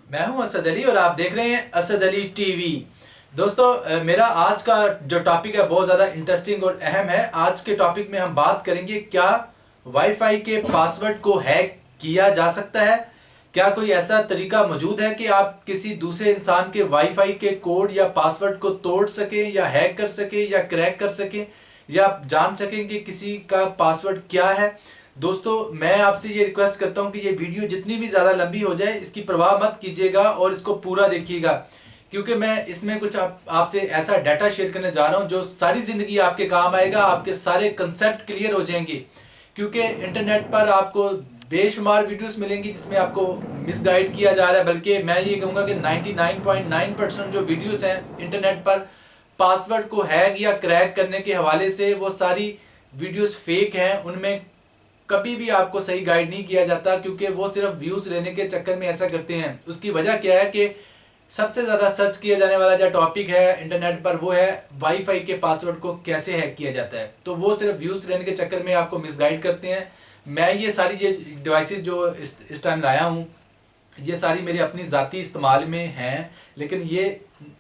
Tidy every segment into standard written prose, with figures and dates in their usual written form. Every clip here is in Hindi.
मैं हूं असद अली और आप देख रहे हैं असद अली टीवी। दोस्तों, मेरा आज का जो टॉपिक है बहुत ज़्यादा इंटरेस्टिंग और अहम है। आज के टॉपिक में हम बात करेंगे क्या वाईफाई के पासवर्ड को हैक किया जा सकता है। क्या कोई ऐसा तरीका मौजूद है कि आप किसी दूसरे इंसान के वाईफाई के कोड या पासवर्ड को तोड़ सकें या हैक कर सकें या क्रैक कर सकें या आप जान सकें कि किसी का पासवर्ड क्या है। दोस्तों, मैं आपसे ये रिक्वेस्ट करता हूँ कि ये वीडियो जितनी भी ज़्यादा लंबी हो जाए इसकी परवाह मत कीजिएगा और इसको पूरा देखिएगा, क्योंकि मैं इसमें कुछ आपसे ऐसा डाटा शेयर करने जा रहा हूँ जो सारी ज़िंदगी आपके काम आएगा। आपके सारे कंसेप्ट क्लियर हो जाएंगे, क्योंकि इंटरनेट पर आपको बेशुमार वीडियोस मिलेंगी जिसमें आपको मिसगाइड किया जा रहा है। बल्कि मैं ये कहूँगा कि 99.9% जो वीडियोस हैं इंटरनेट पर पासवर्ड को हैक या क्रैक करने के हवाले से, वो सारी वीडियोस फेक हैं। उनमें कभी भी आपको सही गाइड नहीं किया जाता, क्योंकि वो सिर्फ व्यूज़ लेने के चक्कर में ऐसा करते हैं। उसकी वजह क्या है कि सबसे ज़्यादा सर्च किया जाने वाला जो टॉपिक है इंटरनेट पर वो है वाईफाई के पासवर्ड को कैसे हैक किया जाता है। तो वो सिर्फ व्यूज़ लेने के चक्कर में आपको मिसगाइड करते हैं। मैं ये सारी ये डिवाइसेस जो इस टाइम लाया हूँ, ये सारी मेरी अपनी ज़ाती इस्तेमाल में हैं, लेकिन ये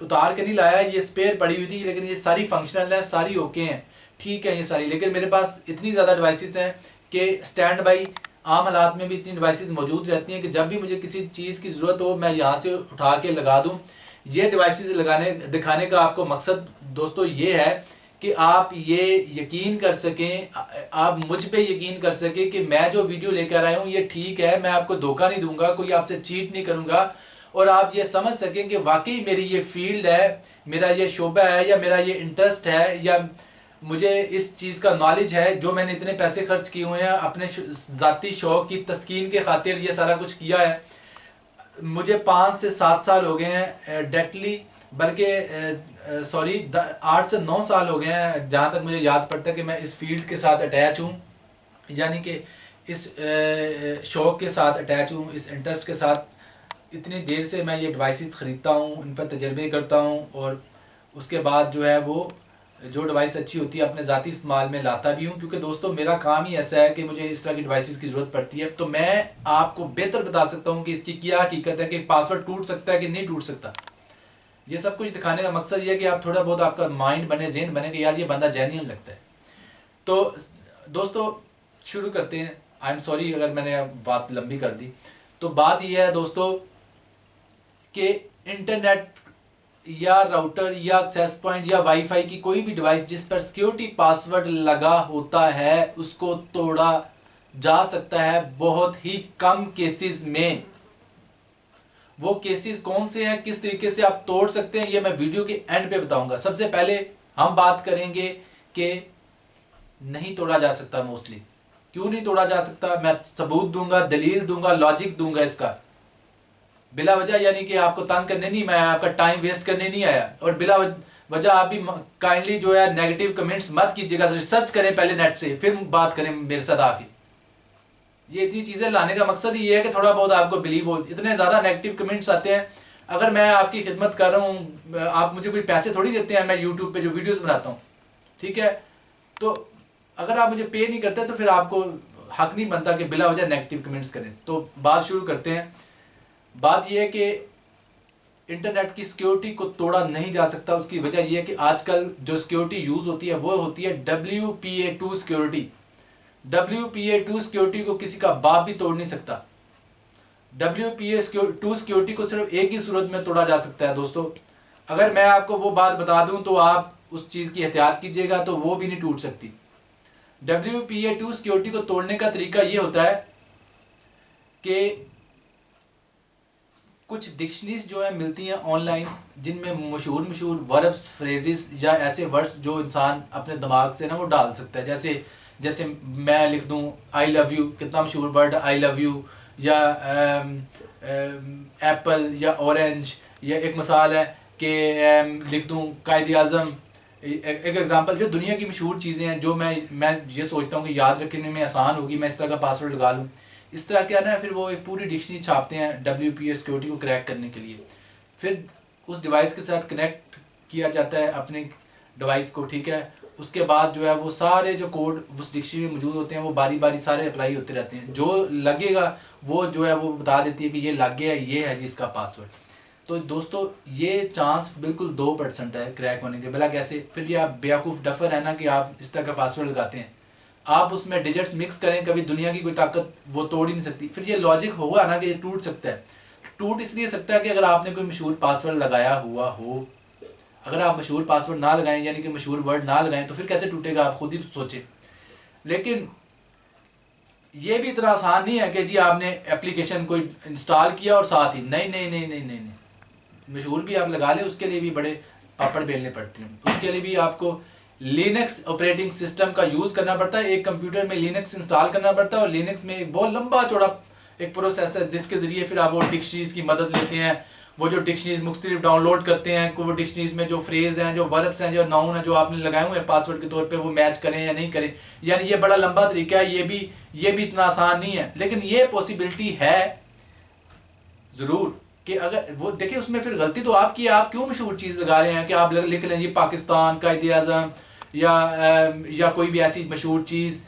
उतार के नहीं लाया, ये स्पेयर पड़ी हुई थी, लेकिन ये सारी फंक्शनल है, सारी ओके हैं, ठीक है ये सारी। लेकिन मेरे पास इतनी ज़्यादा डिवाइसेस हैं कि स्टैंड बाई आम हालात में भी इतनी डिवाइसेस मौजूद रहती हैं कि जब भी मुझे किसी चीज़ की ज़रूरत हो मैं यहाँ से उठा के लगा दूँ। ये डिवाइसेस दिखाने का आपको मकसद दोस्तों ये है कि आप ये यकीन कर सकें, आप मुझ पे यकीन कर सकें कि मैं जो वीडियो लेकर आया हूँ ये ठीक है, मैं आपको धोखा नहीं दूंगा, कोई आपसे चीट नहीं करूँगा। और आप ये समझ सकें कि वाकई मेरी ये फील्ड है, मेरा ये शोबा है या मेरा ये इंटरेस्ट है या मुझे इस चीज़ का नॉलेज है, जो मैंने इतने पैसे खर्च किए हुए हैं अपने ज़ाती शौक़ की तस्कीन के खातिर ये सारा कुछ किया है। मुझे 5 से 7 साल हो गए हैं डायरेक्टली, बल्कि 8 से 9 साल हो गए हैं जहाँ तक मुझे याद पड़ता है कि मैं इस फील्ड के साथ अटैच हूँ, यानी कि इस शौक़ के साथ अटैच हूँ, इस इंटरेस्ट के साथ। इतनी देर से मैं ये डिवाइसेस ख़रीदता हूँ, उन पर तजर्बे करता हूँ और उसके बाद जो है वो जो डिवाइस अच्छी होती है अपने ज़ाती इस्तेमाल में लाता भी हूँ, क्योंकि दोस्तों मेरा काम ही ऐसा है कि मुझे इस तरह की डिवाइसेस की ज़रूरत पड़ती है। तो मैं आपको बेहतर बता सकता हूँ कि इसकी क्या हकीकत है, कि पासवर्ड टूट सकता है कि नहीं टूट सकता। ये सब कुछ दिखाने का मकसद ये है कि आप थोड़ा बहुत आपका माइंड बने, जहन बने कि यार ये बंदा जेन्युइन लगता है। तो दोस्तों शुरू करते हैं। आई एम सॉरी अगर मैंने बात लंबी कर दी। तो बात यह है दोस्तों कि इंटरनेट या राउटर या एक्सेस पॉइंट या वाईफाई की कोई भी डिवाइस जिस पर सिक्योरिटी पासवर्ड लगा होता है उसको तोड़ा जा सकता है बहुत ही कम केसेस में। वो केसेस कौन से हैं, किस तरीके से आप तोड़ सकते हैं, ये मैं वीडियो के एंड पे बताऊंगा। सबसे पहले हम बात करेंगे कि नहीं तोड़ा जा सकता। मोस्टली क्यों नहीं तोड़ा जा सकता, मैं सबूत दूंगा, दलील दूंगा, लॉजिक दूंगा इसका। बिला वजह यानी कि आपको तंग करने नहीं, मैं आपका टाइम वेस्ट करने नहीं आया। और बिला वजह आप भी काइंडली जो है नेगेटिव कमेंट्स मत कीजिएगा, रिसर्च करें पहले नेट से, फिर बात करें मेरे साथ आके। ये इतनी चीज़ें लाने का मकसद ही ये है कि थोड़ा बहुत आपको बिलीव हो। इतने ज़्यादा नेगेटिव कमेंट्स आते हैं। अगर मैं आपकी खिदमत कर रहा हूँ, आप मुझे कोई पैसे थोड़ी देते हैं, मैं यूट्यूब पे जो वीडियोस बनाता हूँ, ठीक है। तो अगर आप मुझे पे नहीं करते तो फिर आपको हक नहीं बनता कि बिला वजह नेगेटिव कमेंट्स करें। तो बात शुरू करते हैं। बात यह है कि इंटरनेट की सिक्योरिटी को तोड़ा नहीं जा सकता। उसकी वजह यह है कि आजकल जो सिक्योरिटी यूज़ होती है वो होती है WPA2 सिक्योरिटी। WPA2 सिक्योरिटी को किसी का बाप भी तोड़ नहीं सकता। WPA2 सिक्योरिटी को सिर्फ एक ही सूरत में तोड़ा जा सकता है दोस्तों। अगर मैं आपको वो बात बता दूं तो आप उस चीज़ की एहतियात कीजिएगा, तो वो भी नहीं टूट सकती। WPA2 सिक्योरिटी को तोड़ने का तरीका ये होता है कि कुछ डिक्शनरीज जो है मिलती हैं ऑनलाइन, जिनमें मशहूर वर्ब्स, फ्रेजेस या ऐसे वर्ड्स जो इंसान अपने दिमाग से ना वो डाल सकता है। जैसे मैं लिख दूं आई लव यू, कितना मशहूर वर्ड आई लव यू, या एप्पल या ऑरेंज, या एक मिसाल है कि लिख दूं कायद आज़म। एक एग्जांपल जो दुनिया की मशहूर चीज़ें हैं जो मैं ये सोचता हूँ कि याद रखने में आसान होगी, मैं इस तरह का पासवर्ड लगा लूँ। इस तरह क्या ना, फिर वो एक पूरी डिक्शनरी छापते हैं WPA सिक्योरिटी को क्रैक करने के लिए। फिर उस डिवाइस के साथ कनेक्ट किया जाता है अपने डिवाइस को, ठीक है। उसके बाद जो है वो सारे जो कोड उस डिक्शनरी में मौजूद होते हैं वो बारी बारी सारे अप्लाई होते रहते हैं, जो लगेगा वो जो है वो बता देती है कि ये लग गया, ये है जी इसका पासवर्ड। तो दोस्तों ये चांस बिल्कुल 2% है क्रैक होने के। भला कैसे? फिर ये आप बेवकूफ़ डफर है ना कि आप इस तरह का पासवर्ड लगाते हैं, आप उसमें डिजिट्स मिक्स करें, कभी दुनिया की कोई ताकत वो तोड़ ही नहीं सकती। फिर ये लॉजिक होगा ना कि ये टूट सकता है। टूट इसलिए सकता है कि अगर आपने कोई मशहूर पासवर्ड लगाया हुआ हो। अगर आप मशहूर पासवर्ड ना लगाएं, यानी कि मशहूर वर्ड ना लगाएं, तो फिर कैसे टूटेगा? आप खुद ही सोचें। लेकिन ये भी इतना आसान नहीं है कि जी आपने एप्लीकेशन को इंस्टॉल किया और साथ ही नहीं नहीं नहीं नहीं नहीं नहीं, मशहूर भी आप लगा लें, उसके लिए भी बड़े पापड़ बेलने पड़ते हैं। उसके लिए भी आपको लिनक्स ऑपरेटिंग सिस्टम का यूज़ करना पड़ता है, एक कंप्यूटर में लिनक्स इंस्टॉल करना पड़ता है, और लिनक्स में एक बहुत लंबा चौड़ा एक प्रोसेस है जिसके ज़रिए फिर आप वो डिक्शनरीज की मदद लेते हैं। वो जो डिक्शनरीज मुख्तलिफ डाउनलोड करते हैं, वो डिक्शनरीज में जो फ्रेज हैं, जो वर्ब्स हैं, जो नाउन है, जो आपने लगाए हुए हैं पासवर्ड के तौर पे, वो मैच करें या नहीं करें। यानी ये बड़ा लंबा तरीका है, ये भी इतना आसान नहीं है। लेकिन ये पॉसिबिलिटी है ज़रूर कि अगर वो देखिए, उसमें फिर गलती तो आपकी है। आप क्यों मशहूर चीज़ लगा रहे हैं कि आप लिख लें ये पाकिस्तान कायद-ए-आज़म या कोई भी ऐसी मशहूर चीज़,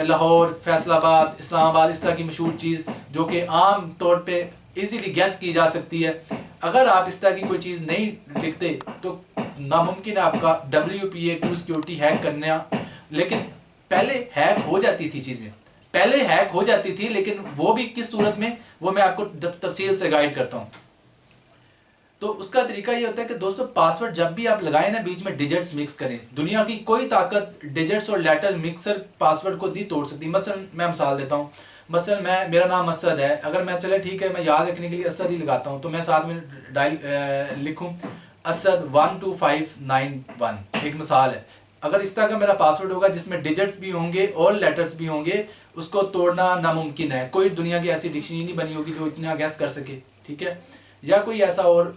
लाहौर, फैसलाबाद, इस्लामाबाद, इस तरह की मशहूर चीज़ जो कि आम तौर पे इजीली गैस की जा सकती है। अगर आप इस तरह की कोई चीज़ नहीं लिखते तो नामुमकिन है आपका WPA2 सिक्योरिटी हैक करना। लेकिन पहले हैक हो जाती थी चीज़ें, पहले हैक हो जाती थी, लेकिन वो भी किस सूरत में, वो मैं आपको तफसील से गाइड करता हूँ। तो उसका तरीका ये होता है कि दोस्तों पासवर्ड जब भी आप लगाएं ना, बीच में डिजिट्स मिक्स करें। दुनिया की कोई ताकत डिजिट्स और लेटर मिक्सर पासवर्ड को नहीं तोड़ सकती। मसलन मैं मिसाल देता हूँ, मसलन मेरा नाम असद है, अगर मैं चले ठीक है मैं याद रखने के लिए असद ही लगाता हूँ, तो मैं साथ में लिखूँ असद 12591, एक मिसाल है। अगर इस तरह का मेरा पासवर्ड होगा जिसमें डिजिट्स भी होंगे और लेटर्स भी होंगे, उसको तोड़ना नामुमकिन है। कोई दुनिया की ऐसी डिक्शनरी नहीं बनी होगी जो इतना गैस कर सके, ठीक है। या कोई ऐसा और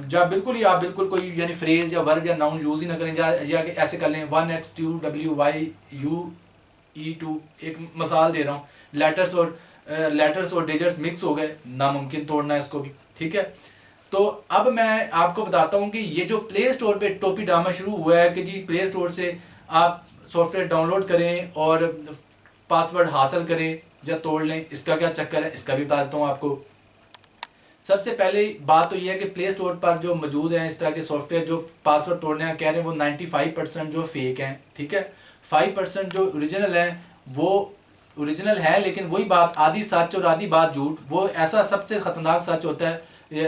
जब बिल्कुल ही आप बिल्कुल कोई यानी फ्रेज या वर्ब या नाउन यूज़ ही ना करें, या ऐसे कर लें 1x2WYUE2, एक मिसाल दे रहा हूँ, लेटर्स और डिजिट्स मिक्स हो गए, नामुमकिन तोड़ना है इसको भी, ठीक है। तो अब मैं आपको बताता हूँ कि ये जो प्ले स्टोर पे टोपी ड्रामा शुरू हुआ है कि जी प्ले स्टोर से आप सॉफ्टवेयर डाउनलोड करें और पासवर्ड हासिल करें या तोड़ लें, इसका क्या चक्कर है, इसका भी बता देता हूँ आपको। सबसे पहले बात तो ये है कि प्ले स्टोर पर जो मौजूद हैं इस तरह के सॉफ्टवेयर जो पासवर्ड तोड़ने का कह रहे हैं, वो 95% जो फेक हैं, ठीक है। 5% जो ओरिजिनल हैं वो ओरिजिनल है, लेकिन वही बात आधी सच और आधी बात झूठ। वो ऐसा सबसे ख़तरनाक सच होता है,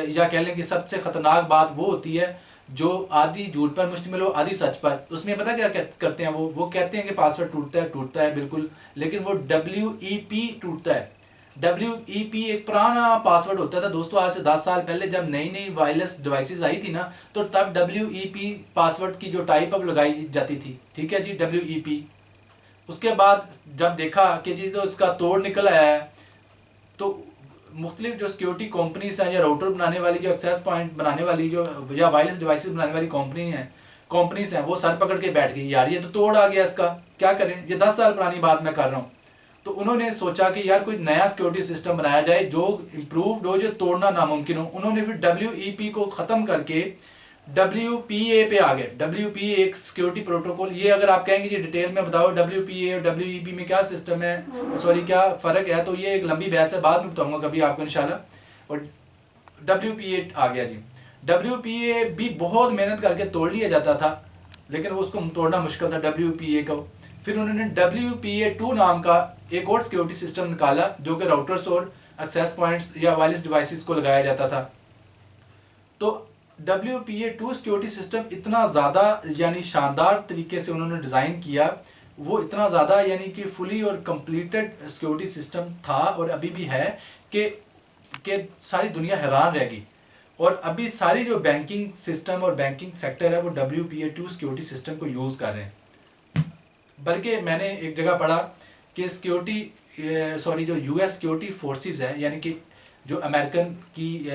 या कह लें कि सबसे ख़तरनाक बात वो होती है जो आधी झूठ पर मुश्तमिल हो, आधी सच पर। उसमें पता क्या करते हैं वो कहते हैं कि पासवर्ड टूटता है बिल्कुल, लेकिन वो WEP टूटता है। WEP एक पुराना पासवर्ड होता था दोस्तों, आज से 10 साल पहले जब नई नई वायरलेस डिवाइसेस आई थी ना, तो तब WEP पासवर्ड की जो टाइप अब लगाई जाती थी, ठीक है जी, WEP। उसके बाद जब देखा कि जी तो इसका तोड़ निकल आया है, तो मुख्तलिफ जो सिक्योरिटी कंपनीज हैं या राउटर बनाने वाली, जो एक्सेस पॉइंट बनाने वाली, जो या वायरलेस डिवाइसेस बनाने वाली कंपनीज हैं, वो सर पकड़ के बैठ गई, यार ये तो तोड़ आ गया, इसका क्या करें। ये 10 साल पुरानी बात मैं कर रहा हूँ। तो उन्होंने सोचा कि यार कोई नया सिक्योरिटी सिस्टम बनाया जाए जो इम्प्रूव्ड हो, जो तोड़ना नामुमकिन हो। उन्होंने फिर WEP को ख़त्म करके WPA पे आ गए। WPA एक सिक्योरिटी प्रोटोकॉल, ये अगर आप कहेंगे जी डिटेल में बताओ WPA और WEP में क्या सिस्टम है, सॉरी क्या फ़र्क है, तो ये एक लंबी बहस है, बाद में बताऊंगा कभी आपको इंशाल्लाह। और WPA आ गया जी। WPA भी बहुत मेहनत करके तोड़ लिया जाता था, लेकिन वो उसको तोड़ना मुश्किल था WPA को। फिर उन्होंने WPA2 नाम का एक और सिक्योरिटी सिस्टम निकाला जो कि राउटर्स और एक्सेस पॉइंट्स या वायरलेस डिवाइसेस को लगाया जाता था। तो WPA2 सिक्योरिटी सिस्टम इतना ज़्यादा यानी शानदार तरीके से उन्होंने डिज़ाइन किया, वो इतना ज़्यादा यानी कि फुली और कंप्लीटेड सिक्योरिटी सिस्टम था और अभी भी है कि सारी दुनिया हैरान रह गई। और अभी सारी जो बैंकिंग सिस्टम और बैंकिंग सेक्टर है वो WPA2 सिक्योरिटी सिस्टम को यूज़ कर रहे हैं। बल्कि मैंने एक जगह पढ़ा कि जो US सिक्योरिटी फोर्सेस है, यानी कि जो अमेरिकन की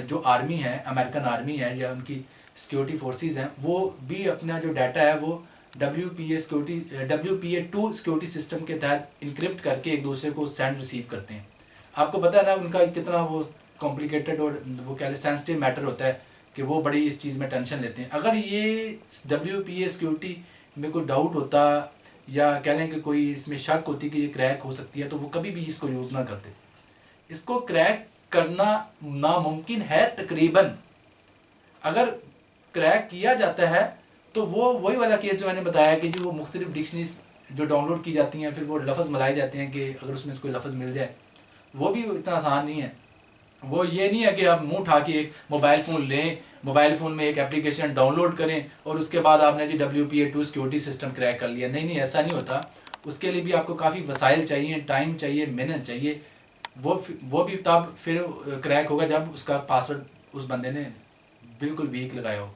जो आर्मी है, अमेरिकन आर्मी है या उनकी सिक्योरिटी फोर्सेस हैं, वो भी अपना जो डाटा है वो WPA2 सिक्योरिटी सिस्टम के तहत इनक्रिप्ट करके एक दूसरे को सेंड रिसीव करते हैं। आपको पता है ना उनका कितना वो कॉम्प्लिकेटेड और वो कह लें सेंसिटिव मैटर होता है कि वो बड़ी इस चीज़ में टेंशन लेते हैं। अगर ये WPA सिक्योरिटी मेरे को डाउट होता या कह लें कि कोई इसमें शक होती कि ये क्रैक हो सकती है, तो वो कभी भी इसको यूज़ ना करते। इसको क्रैक करना नामुमकिन है तकरीबन। अगर क्रैक किया जाता है तो वो वही वाला केस जो मैंने बताया कि जो वो मुख्तलिफ डिक्शनरीज जो डाउनलोड की जाती हैं, फिर वो लफ्ज़ मिलाए जाते हैं कि अगर उसमें कोई लफ्ज़ मिल जाए, वो भी इतना आसान नहीं है। वो ये नहीं है कि आप मुंह उठा के एक मोबाइल फ़ोन लें, मोबाइल फ़ोन में एक एप्लीकेशन डाउनलोड करें और उसके बाद आपने जी WPA2 सिक्योरिटी सिस्टम क्रैक कर लिया। नहीं, ऐसा नहीं होता। उसके लिए भी आपको काफ़ी वसाइल चाहिए, टाइम चाहिए, मेहनत चाहिए। वो भी तब फिर क्रैक होगा जब उसका पासवर्ड उस बंदे ने बिल्कुल वीक लगाया हो।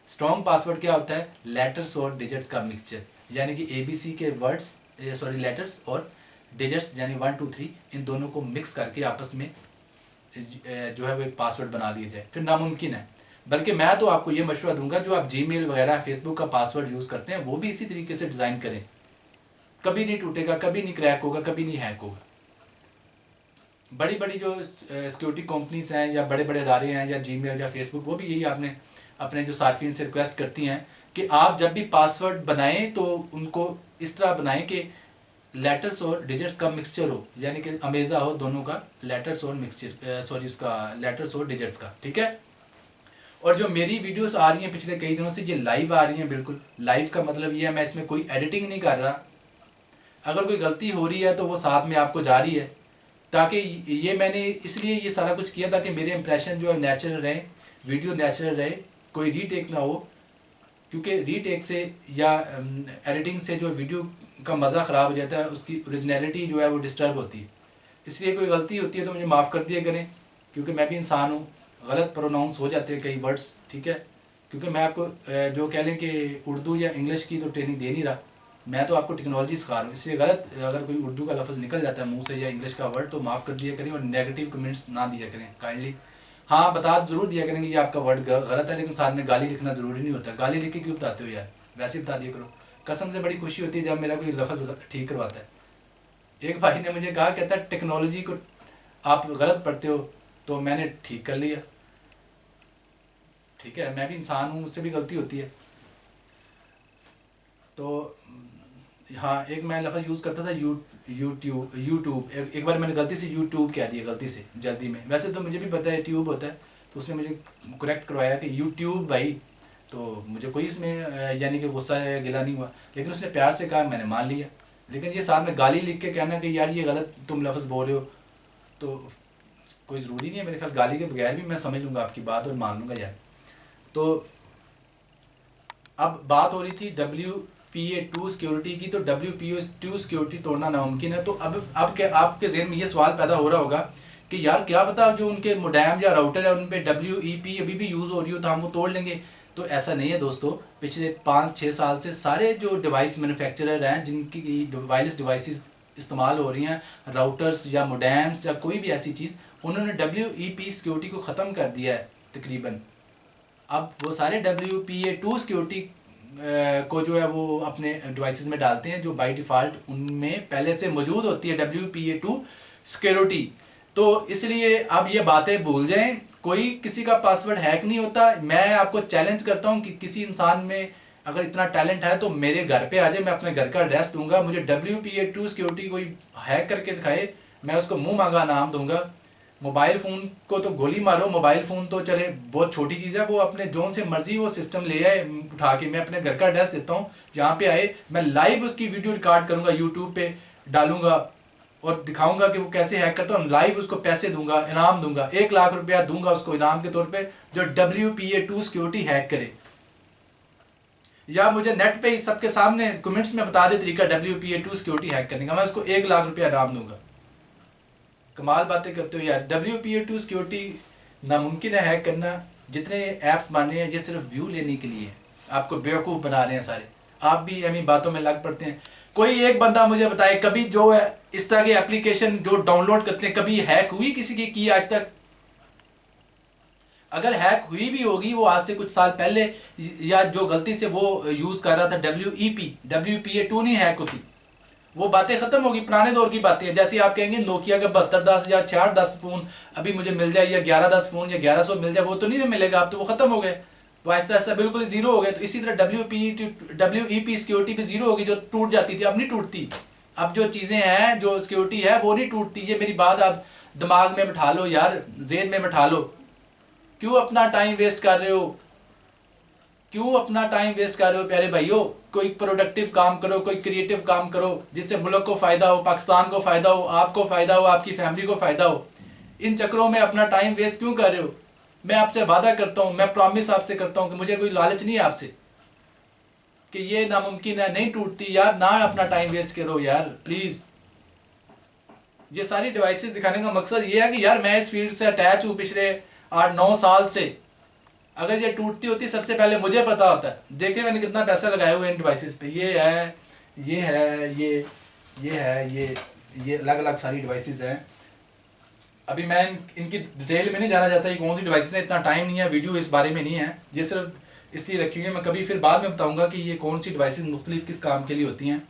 स्ट्रॉन्ग पासवर्ड क्या होता है? लेटर्स और डिजिट्स का मिक्सचर, यानी कि ABC के वर्ड्स लेटर्स और डिजिट्स यानी 1 2 3 इन दोनों को मिक्स करके आपस में जो है वो एक पासवर्ड बना लिया जाए, फिर नामुमकिन है। बल्कि मैं तो आपको ये मशवरा दूंगा, जो आप जीमेल वगैरह फेसबुक का पासवर्ड यूज़ करते हैं वो भी इसी तरीके से डिज़ाइन करें। कभी नहीं टूटेगा, कभी नहीं क्रैक होगा, कभी नहीं हैक होगा। बड़ी बड़ी जो सिक्योरिटी कंपनीज हैं या बड़े बड़े अदारे हैं या जीमेल या फेसबुक, वो भी यही आपने अपने जो सार्फिन से रिक्वेस्ट करती हैं कि आप जब भी पासवर्ड बनाएं तो उनको इस तरह बनाएं कि लेटर्स और डिजिट्स का मिक्सचर हो, यानी कि अमेज़ा हो दोनों का, लेटर्स और मिक्सचर उसका लेटर्स और डिजिट्स का, ठीक है। और जो मेरी वीडियोस आ रही हैं पिछले कई दिनों से, ये लाइव आ रही हैं। बिल्कुल लाइव का मतलब ये है मैं इसमें कोई एडिटिंग नहीं कर रहा। अगर कोई गलती हो रही है तो वो साथ में आपको जा रही है, ताकि ये मैंने इसलिए ये सारा कुछ किया ताकि मेरे इंप्रेशन जो है नेचुरल रहे, वीडियो नेचुरल रहे, कोई रीटेक ना हो। क्योंकि रीटेक से या एडिटिंग से जो वीडियो का मज़ा ख़राब हो जाता है, उसकी ओरिजिनलिटी जो है वो डिस्टर्ब होती है। इसलिए कोई गलती होती है तो मुझे माफ़ कर दिया करें, क्योंकि मैं भी इंसान हूँ, गलत प्रोनाउंस हो जाते हैं कई वर्ड्स, ठीक है। क्योंकि मैं आपको जो कह लें कि उर्दू या इंग्लिश की तो ट्रेनिंग दे नहीं रहा, मैं तो आपको टेक्नोलॉजी सिखा रहा हूँ। इसलिए गलत अगर कोई उर्दू का लफ्ज़ निकल जाता है मुंह से या इंग्लिश का वर्ड, तो माफ़ कर दिया करें और नेगेटिव कमेंट्स ना दिया करें काइंडली। हाँ, बता ज़रूर दिया करेंगे ये आपका वर्ड गलत है, लेकिन साथ में गाली लिखना ज़रूरी नहीं होता। गाली लिख के क्यों बताते हो यार, वैसे ही बता दिया करो। कसम से बड़ी खुशी होती है जब मेरा कोई लफ्ज़ ठीक करवाता है। एक भाई ने मुझे कहा, कहता है टेक्नोलॉजी को आप गलत पढ़ते हो, तो मैंने ठीक कर लिया। ठीक है, मैं भी इंसान हूँ, मुझसे भी गलती होती है। तो हाँ, एक मैं लफ्ज़ यूज़ करता था यूट्यूब। एक बार मैंने गलती से यूट्यूब कह दिया, गलती से जल्दी में। वैसे तो मुझे भी पता है ट्यूब होता है, तो उसने मुझे करेक्ट करवाया कि यूट्यूब भाई। तो मुझे कोई इसमें यानी कि गुस्सा या गिला नहीं हुआ, लेकिन उसने प्यार से कहा, मैंने मान लिया। लेकिन ये साथ में गाली लिख के कहना कि यार ये गलत तुम लफ्ज़ बोल रहे हो, तो कोई ज़रूरी नहीं है। मेरे ख्याल गाली के बगैर भी मैं समझ लूँगा आपकी बात और मान लूँगा यार। तो अब बात हो रही थी WPA2 सिक्योरिटी की, तो WPA2 सिक्योरिटी तोड़ना नामुमकिन है। तो अब आपके ज़हन में ये सवाल पैदा हो रहा होगा कि यार क्या पता जो उनके मोडेम या राउटर है उन पे WEP अभी भी यूज़ हो रही हो तो हम वो तोड़ लेंगे। तो ऐसा नहीं है दोस्तों। पिछले 5-6 साल से सारे जो डिवाइस मैन्युफैक्चरर हैं जिनकी वायरलेस डिवाइसेस इस्तेमाल हो रही हैं, राउटर्स या मोडेम्स या कोई भी ऐसी चीज़, उन्होंने WEP सिक्योरिटी को ख़त्म कर दिया है तकरीबन। अब वो सारे WPA2 सिक्योरिटी को जो है वो अपने डिवाइसेस में डालते हैं, जो बाय डिफ़ॉल्ट उनमें पहले से मौजूद होती है WPA2 सिक्योरिटी। तो इसलिए अब ये बातें भूल जाएं, कोई किसी का पासवर्ड हैक नहीं होता। मैं आपको चैलेंज करता हूं कि किसी इंसान में अगर इतना टैलेंट है तो मेरे घर पे आ जाए, मैं अपने घर का एड्रेस दूंगा, मुझे WPA2 सिक्योरिटी कोई हैक करके दिखाए, मैं उसको मुंह मांगा नाम दूंगा। मोबाइल फ़ोन को तो गोली मारो, मोबाइल फ़ोन तो चले बहुत छोटी चीज़ है, वो अपने जोन से मर्जी वो सिस्टम ले आए उठा के। मैं अपने घर का एड्रेस देता हूँ, यहाँ पे आए, मैं लाइव उसकी वीडियो रिकॉर्ड करूँगा, यूट्यूब पे डालूंगा और दिखाऊंगा कि वो कैसे हैक करता हूँ। लाइव उसको पैसे दूंगा, इनाम दूंगा, 1 लाख रुपया दूंगा उसको इनाम के तौर पे जो WPA2 सिक्योरिटी हैक करे। या मुझे नेट पे ही सबके सामने कमेंट्स में बता दे तरीका WPA2 सिक्योरिटी हैक करने का, मैं उसको 1 लाख रुपया इनाम दूंगा। कमाल बातें करते हो यार। WPA2 सिक्योरिटी नामुमकिन है हैक करना। जितने ऐप्स बन रहे हैं ये सिर्फ व्यू लेने के लिए, आपको बेवकूफ़ बना रहे हैं सारे। आप भी एमी बातों में लग पड़ते हैं। कोई एक बंदा मुझे बताए कभी जो है इस तरह की एप्लीकेशन जो डाउनलोड करते हैं कभी हैक हुई किसी की आज तक? अगर हैक हुई भी होगी वो आज से कुछ साल पहले, या जो गलती से वो यूज़ कर रहा था WPA2 नहीं हैक होती, वो बातें खत्म होगी, पुराने दौर की बातें हैं। जैसे आप कहेंगे नोकिया का 7210 या 6610 फ़ोन अभी मुझे मिल जाए, या 1110 फ़ोन या 1100 मिल जाए, वो तो नहीं मिलेगा, अब तो वो ख़त्म हो गए। तो आहिस्ता आहिस्ता बिल्कुल ज़ीरो हो गए। तो इसी तरह WEP सिक्योरिटी भी ज़ीरो होगी, जो टूट जाती थी, अब नहीं टूटती। अब जो चीज़ें हैं, जो सिक्योरिटी है वो नहीं टूटती। ये मेरी बात आप दिमाग में बिठा लो यार, जेहन में बिठा लो। क्यों अपना टाइम वेस्ट कर रहे हो, क्यों अपना टाइम वेस्ट कर रहे हो प्यारे भाइयों? कोई प्रोडक्टिव काम करो, कोई क्रिएटिव काम करो, जिससे मुल्क को फ़ायदा हो, पाकिस्तान को फ़ायदा हो, आपको फ़ायदा हो, आपकी फैमिली को फ़ायदा हो। इन चक्करों में अपना टाइम वेस्ट क्यों कर रहे हो? मैं आपसे वादा करता हूँ, मैं प्रॉमिस आपसे करता हूँ कि मुझे कोई लालच नहीं है आपसे कि ये नामुमकिन है, नहीं टूटती यार, ना अपना टाइम वेस्ट करो यार प्लीज़। ये सारी डिवाइसेस दिखाने का मकसद ये है कि यार मैं इस फील्ड से अटैच हूँ पिछले 8-9 साल से। अगर ये टूटती होती सबसे पहले मुझे पता होता है। देखिए मैंने कितना पैसा लगाया हुआ है इन डिवाइसेस पे। ये है, ये है, ये है, ये अलग अलग सारी डिवाइसेस हैं। अभी मैं इनकी डिटेल में नहीं जाना चाहता ये कौन सी डिवाइसेस हैं, इतना टाइम नहीं है, वीडियो इस बारे में नहीं है। ये सिर्फ इसलिए रखी हुई है, मैं कभी फिर बाद में बताऊँगा कि ये कौन सी डिवाइसेस मुख्तलिफ किस काम के लिए होती हैं।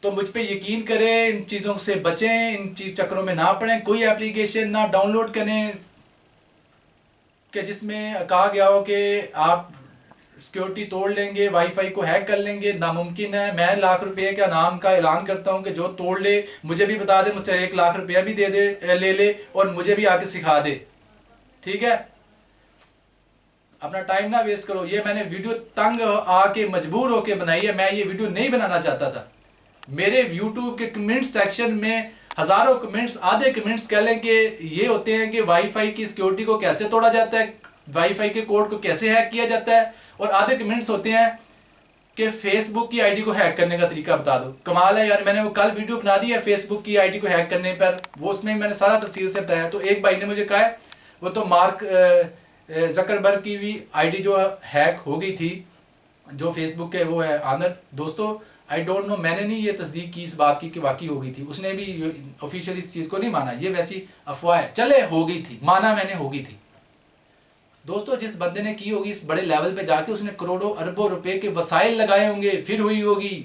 तो मुझ पे यकीन करें, इन चीज़ों से बचें, इन चक्करों में ना पड़ें। कोई एप्लीकेशन ना डाउनलोड करें कि जिसमें कहा गया हो कि आप सिक्योरिटी तोड़ लेंगे, वाईफाई को हैक कर लेंगे। नामुमकिन है। मैं लाख रुपए का नाम का ऐलान करता हूं कि जो तोड़ ले मुझे भी बता दे, मुझसे 1 लाख रुपया भी दे दे, ले ले, और मुझे भी आके सिखा दे। ठीक है, अपना टाइम ना वेस्ट करो। ये मैंने वीडियो तंग आके मजबूर होके बनाई है, मैं ये वीडियो नहीं बनाना चाहता था। मेरे यूट्यूब के कमेंट सेक्शन में हजारों कमेंट्स, आधे कमेंट्स कह लें कि ये होते हैं कि वाईफाई की सिक्योरिटी को कैसे तोड़ा जाता है, वाईफाई के कोड को कैसे हैक किया जाता है, और आधे कमेंट्स होते हैं कि फेसबुक की आईडी को हैक करने का तरीका बता दो। कमाल है यार, मैंने वो कल वीडियो बना दी है फेसबुक की आईडी को हैक करने पर, वो उसमें मैंने सारा तफसील से बताया। तो एक भाई ने मुझे कहा है वो तो मार्क जकरबर्ग की भी आईडी जो हैक हो गई थी, जो फेसबुक के वो है आनर। दोस्तों आई डोंट नो, मैंने नहीं ये तस्दीक की इस बात की कि वाकई हो गई थी। उसने भी ऑफिशियल इस चीज़ को नहीं माना, ये वैसी अफवाह है। चले हो गई थी, माना मैंने हो गई थी। दोस्तों जिस बंदे ने की होगी इस बड़े लेवल पे जाके, उसने करोड़ों अरबों रुपए के वसाइल लगाए होंगे, फिर हुई होगी,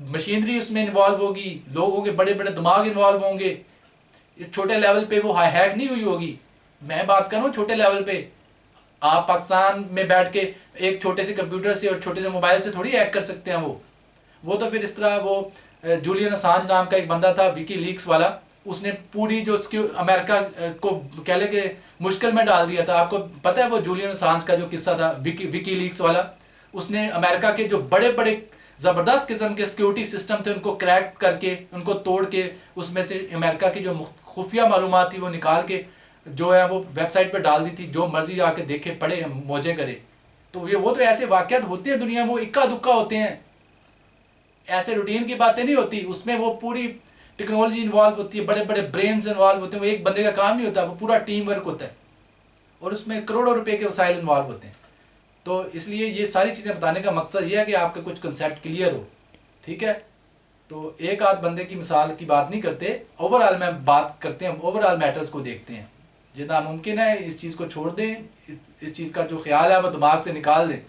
मशीनरी उसमें इन्वॉल्व होगी, लोगों के बड़े बड़े दिमाग इन्वॉल्व होंगे। इस छोटे लेवल पे वो हैक नहीं हुई होगी। मैं बात कर रहा हूँ छोटे लेवल पे। आप पाकिस्तान में बैठ के एक छोटे से कंप्यूटर से और छोटे से मोबाइल से थोड़ी हैक कर सकते हैं। वो तो फिर इस तरह वो जूलियन असांज नाम का एक बंदा था विकी लीक्स वाला, उसने पूरी जो अमेरिका को कह ले के मुश्किल में डाल दिया था। आपको पता है वो जूलियन असांज का जो किस्सा था विकी लीक्स वाला, उसने अमेरिका के जो बड़े बड़े ज़बरदस्त किस्म के सिक्योरिटी सिस्टम थे उनको क्रैक करके, उनको तोड़ के, उसमें से अमेरिका की जो खुफिया मालूमात थी वो निकाल के जो है वो वेबसाइट पर डाल दी थी। जो मर्जी आके देखे, पढ़े, मौजे करे। तो वो तो ऐसे वाक़यात होते हैं दुनिया में, वो इक्का दुक्का होते हैं, ऐसे रूटीन की बातें नहीं होती। उसमें वो पूरी टेक्नोलॉजी इन्वॉल्व होती है, बड़े बड़े ब्रेन्स इन्वॉल्व होते हैं। वो एक बंदे का काम नहीं होता, वो पूरा टीम वर्क होता है, और उसमें करोड़ों रुपए के वसाइल इन्वॉल्व होते हैं। तो इसलिए ये सारी चीज़ें बताने का मकसद ये है कि आपका कुछ कंसेप्ट क्लियर हो। ठीक है, तो एक आध बंदे की मिसाल की बात नहीं करते, ओवरऑल में बात करते हैं, ओवरऑल मैटर्स को देखते हैं। जितना मुमकिन है इस चीज़ को छोड़ दें, इस चीज़ का जो ख्याल है वो दिमाग से निकाल दें।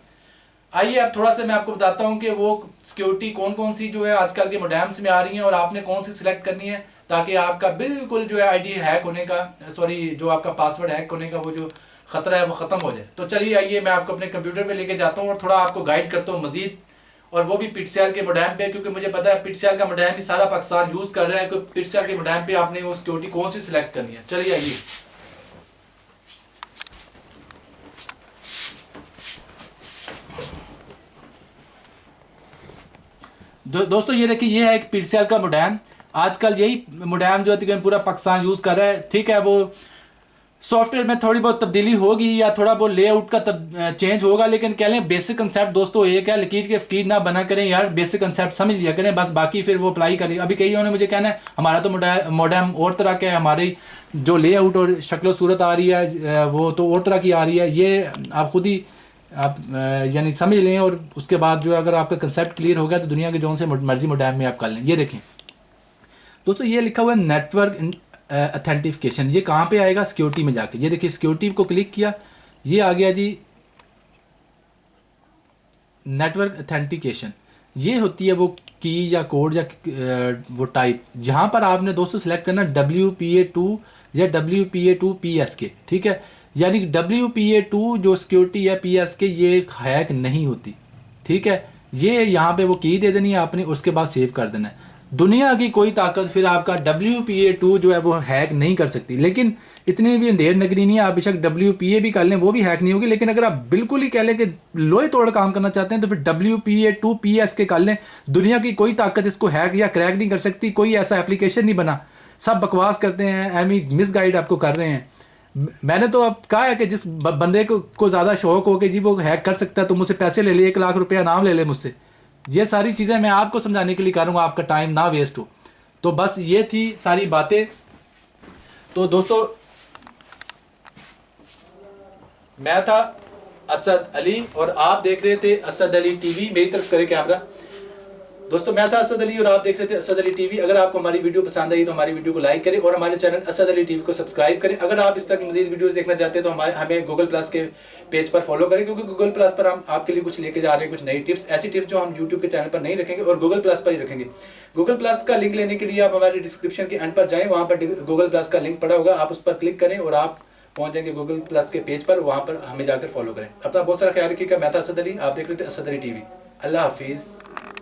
आइए अब थोड़ा सा मैं आपको बताता हूँ कि वो सिक्योरिटी कौन कौन सी जो है आजकल के मोडेम्स में आ रही हैं, और आपने कौन सी सिलेक्ट करनी है ताकि आपका बिल्कुल जो है आईडी हैक होने का, सॉरी जो आपका पासवर्ड हैक होने का वो जो ख़तरा है वो ख़त्म हो जाए। तो चलिए आइए मैं आपको अपने कंप्यूटर पे लेके जाता हूँ और थोड़ा आपको गाइड करता हूँ मज़ीद, और वो भी पिटसेल के मोडेम पे, क्योंकि मुझे पता है पिटसेल का मोडेम ही सारा पाकिस्तान यूज़ कर रहा है। तो पिटसेल के मोडेम पे आपने वो सिक्योरिटी कौन सी सिलेक्ट करनी है। चलिए आइए। दोस्तों ये देखिए, ये है एक पिटसेल का मोडेम। आजकल यही मोडेम जो है तकरीबन पूरा पाकिस्तान यूज़ कर रहा है। ठीक है, वो सॉफ्टवेयर में थोड़ी बहुत तब्दीली होगी या थोड़ा बहुत लेआउट का चेंज होगा, लेकिन कह लें बेसिक कंसेप्ट दोस्तों एक है। लकीर के फकीर ना बना करें यार, बेसिक कंसेप्ट समझ लिया करें बस, बाकी फिर वो अप्लाई करें। अभी कई ने मुझे कहना है हमारा तो मोडेम और तरह का है, हमारी जो लेआउट और शक्ल सूरत आ रही है वो तो और तरह की आ रही है। ये आप खुद ही आप यानी समझ लें, और उसके बाद जो अगर आपका कंसेप्ट क्लियर हो गया तो दुनिया के जोन से मर्जी मोडेम में आप कर लें। ये देखें दोस्तों, ये लिखा हुआ है नेटवर्क ऑथेंटिफिकेशन। ये कहाँ पे आएगा? सिक्योरिटी में जाके। ये देखिए सिक्योरिटी को क्लिक किया, ये आ गया जी नेटवर्क ऑथेंटिकेशन। ये होती है वो की या कोड या वो टाइप। यहाँ पर आपने दोस्तों सिलेक्ट करना WPA2 या WPA2 PSK। ठीक है, यानी कि WPA2 जो सिक्योरिटी है PSK ये हैक नहीं होती, ठीक है। ये यहाँ पे वो की दे देनी है आपने, उसके बाद सेव कर देना है। दुनिया की कोई ताकत फिर आपका WPA2 जो है वो हैक नहीं कर सकती। लेकिन इतनी भी अंधेर नगरी नहीं है, आप बेशक WPA भी कर लें वो भी हैक नहीं होगी। लेकिन अगर आप बिल्कुल ही कह लें कि लोहे तोड़ काम करना चाहते हैं तो फिर WPA2 PSK कर लें। दुनिया की कोई ताकत इसको हैक या क्रैक नहीं कर सकती, कोई ऐसा एप्लीकेशन नहीं बना। सब बकवास करते हैं, एमी मिस गाइड आपको कर रहे हैं। मैंने तो अब कहा है कि जिस बंदे को ज़्यादा शौक हो कि जी वो हैक कर सकता है तो मुझसे पैसे ले ले, 1 लाख रुपया नाम ले ले मुझसे। ये सारी चीज़ें मैं आपको समझाने के लिए करूँगा, आपका टाइम ना वेस्ट हो। तो बस ये थी सारी बातें। तो दोस्तों मैं था असद अली और आप देख रहे थे असद अली टीवी। मेरी तरफ करे कैमरा। दोस्तों मैं था असद अली और आप देख रहे थे असद अली टीवी। अगर आपको हमारी वीडियो पसंद आई तो हमारी वीडियो को लाइक करें और हमारे चैनल असद अली टीवी को सब्सक्राइब करें। अगर आप इस तरह की मजीद वीडियोस देखना चाहते हैं तो हमें गूगल प्लस के पेज पर फॉलो करें, क्योंकि गूगल प्लस पर हम आपके लिए कुछ लेके जा रहे हैं, कुछ नई टिप्स, ऐसी टिप्स जो हम यूट्यूब के चैनल पर नहीं रखेंगे और गूगल प्लस पर ही रखेंगे। गूगल प्लस का लिंक लेने के लिए आप हमारे डिस्क्रिप्शन के एंड पर जाएं, वहाँ पर गूगल प्लस का लिंक पड़ा होगा, आप उस पर क्लिक करें और आप पहुंच जाएंगे गूगल प्लस के पेज पर। वहाँ पर हमें जाकर फॉलो करें। अपना बहुत सारा ख्याल रखिएगा। मैं था असद अली, आप देख रहे थे असद अली टीवी। अल्लाह हाफिज़।